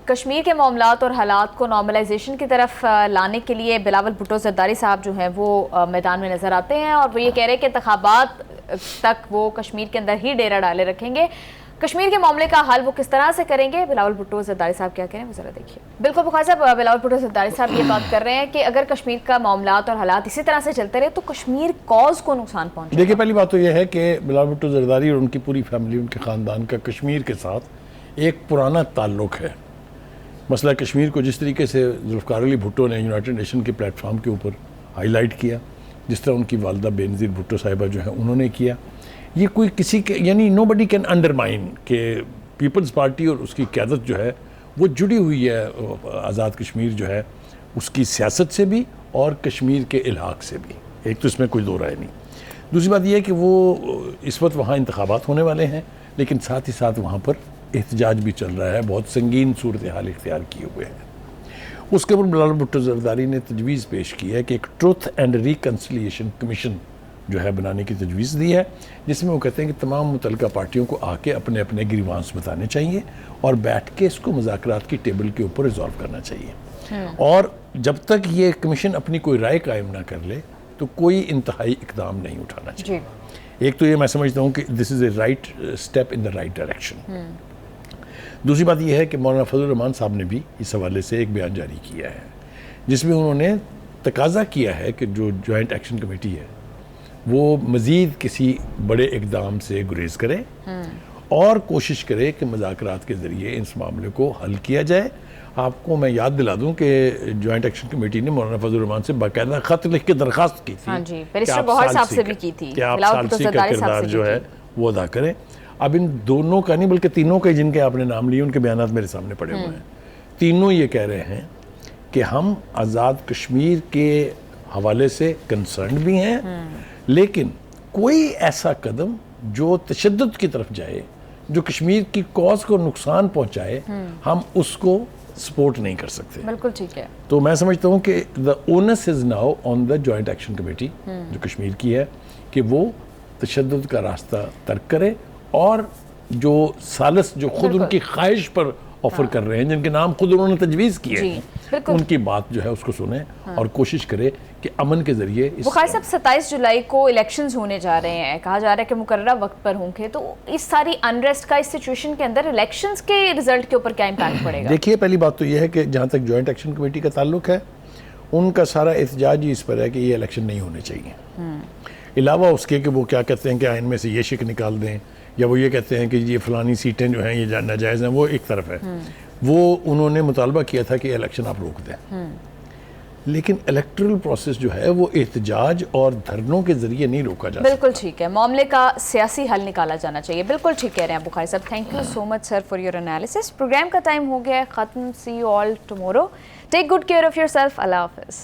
کشمیر کے معاملات اور حالات کو نارملائزیشن کی طرف لانے کے لیے بلاول بھٹو زرداری صاحب جو ہیں وہ میدان میں نظر آتے ہیں اور وہ یہ کہہ رہے ہیں کہ انتخابات تک وہ کشمیر کے اندر ہی ڈیرہ ڈالے رکھیں گے. کشمیر کے معاملے کا حل وہ کس طرح سے کریں گے؟ بلاول بھٹو زرداری صاحب کیا کہیں وہ ذرا دیکھیے. بالکل بخاری صاحب، بلاول بھٹو زرداری صاحب یہ بات کر رہے ہیں کہ اگر کشمیر کا معاملات اور حالات اسی طرح سے چلتے رہے تو کشمیر کاز کو نقصان پہنچے گا. دیکھیے، پہلی بات تو یہ ہے کہ بلاول بھٹو زرداری اور ان کی پوری فیملی، ان کے خاندان کا کشمیر کے ساتھ ایک پرانا تعلق ہے. مسئلہ کشمیر کو جس طریقے سے ذوالفقار علی بھٹو نے یونائٹڈ نیشن کے پلیٹ فارم کے اوپر ہائی لائٹ کیا، جس طرح ان کی والدہ بے نظیر بھٹو صاحبہ جو ہیں انہوں نے کیا، یہ کوئی کسی کے یعنی نو بڈی کین انڈرمائن کہ پیپلز پارٹی اور اس کی قیادت جو ہے وہ جڑی ہوئی ہے آزاد کشمیر جو ہے اس کی سیاست سے بھی اور کشمیر کے الحاق سے بھی. ایک تو اس میں کوئی دو رائے نہیں. دوسری بات یہ ہے کہ وہ اس وقت وہاں انتخابات ہونے والے ہیں، لیکن ساتھ ہی ساتھ وہاں پر احتجاج بھی چل رہا ہے، بہت سنگین صورتحال اختیار کیے ہوئے ہیں. اس کے اوپر بلاول بھٹو زرداری نے تجویز پیش کی ہے کہ ایک ٹروتھ اینڈ ریکنسیلیشن کمیشن جو ہے بنانے کی تجویز دی ہے، جس میں وہ کہتے ہیں کہ تمام متعلقہ پارٹیوں کو آ کے اپنے اپنے گریوانس بتانے چاہیے اور بیٹھ کے اس کو مذاکرات کی ٹیبل کے اوپر ریزالو کرنا چاہیے. اور جب تک یہ کمیشن اپنی کوئی رائے قائم نہ کر لے تو کوئی انتہائی اقدام نہیں اٹھانا چاہیے. ایک تو یہ میں سمجھتا ہوں کہ this is a right step in the right direction. دوسری بات یہ ہے کہ مولانا فضل الرحمان صاحب نے بھی اس حوالے سے ایک بیان جاری کیا ہے، جس میں انہوں نے تقاضا کیا ہے کہ جو جوائنٹ ایکشن کمیٹی ہے وہ مزید کسی بڑے اقدام سے گریز کرے اور کوشش کرے کہ مذاکرات کے ذریعے اس معاملے کو حل کیا جائے. آپ کو میں یاد دلا دوں کہ جوائنٹ ایکشن کمیٹی نے مولانا فضل الرحمان سے باقاعدہ خط لکھ کے درخواست کی تھی کہ آپ ثالثی کا کردار جو ہے وہ ادا کریں. اب ان دونوں کا نہیں بلکہ تینوں کے جن کے آپ نے نام لیے ان کے بیانات میرے سامنے پڑے ہوئے ہیں. تینوں یہ کہہ رہے ہیں کہ ہم آزاد کشمیر کے حوالے سے کنسرنڈ بھی ہیں، لیکن کوئی ایسا قدم جو تشدد کی طرف جائے، جو کشمیر کی کاز کو نقصان پہنچائے، ہم اس کو سپورٹ نہیں کر سکتے. بالکل ٹھیک ہے. تو میں سمجھتا ہوں کہ the onus is now on the joint action committee جو کشمیر کی ہے کہ وہ تشدد کا راستہ ترک کرے اور جو ثالث جو خود ان کی خواہش پر آفر کر رہے ہیں، جن کے نام خود انہوں نے تجویز کیے ہیں، ان کی بات جو ہے اس کو سنیں اور کوشش کرے کہ امن کے ذریعے. بخاری صاحب 27 جولائی کو الیکشنز ہونے جا رہے ہیں، کہا جا رہا ہے کہ مقررہ وقت پر ہوں گے، تو اس ساری انریسٹ کا اس سچویشن کے اندر الیکشنز کے رزلٹ کے اوپر کیا امپیکٹ پڑے گا؟ دیکھیے، پہلی بات تو یہ ہے کہ جہاں تک جوائنٹ ایکشن کمیٹی کا تعلق ہے ان کا سارا احتجاج ہی اس پر ہے کہ یہ الیکشن نہیں ہونے چاہیے. علاوہ اس کے کہ وہ کیا کہتے ہیں کہ آئین میں سے یہ شک نکال دیں، یا وہ یہ کہتے ہیں کہ یہ فلانی سیٹیں جو ہیں یہ ناجائز ہیں، وہ ایک طرف ہے. وہ انہوں نے مطالبہ کیا تھا کہ الیکشن آپ روک دیں، لیکن الیکٹرل پروسیس جو ہے وہ احتجاج اور دھرنوں کے ذریعے نہیں روکا جا سکتا. بالکل ٹھیک ہے، معاملے کا سیاسی حل نکالا جانا چاہیے. بالکل ٹھیک کہہ رہے ہیں بخاری صاحب. Thank you so much sir for your analysis. Programme کا ٹائم ہو گیا ہے ختم. See you all tomorrow. Take good care of your self. اللہ حافظ.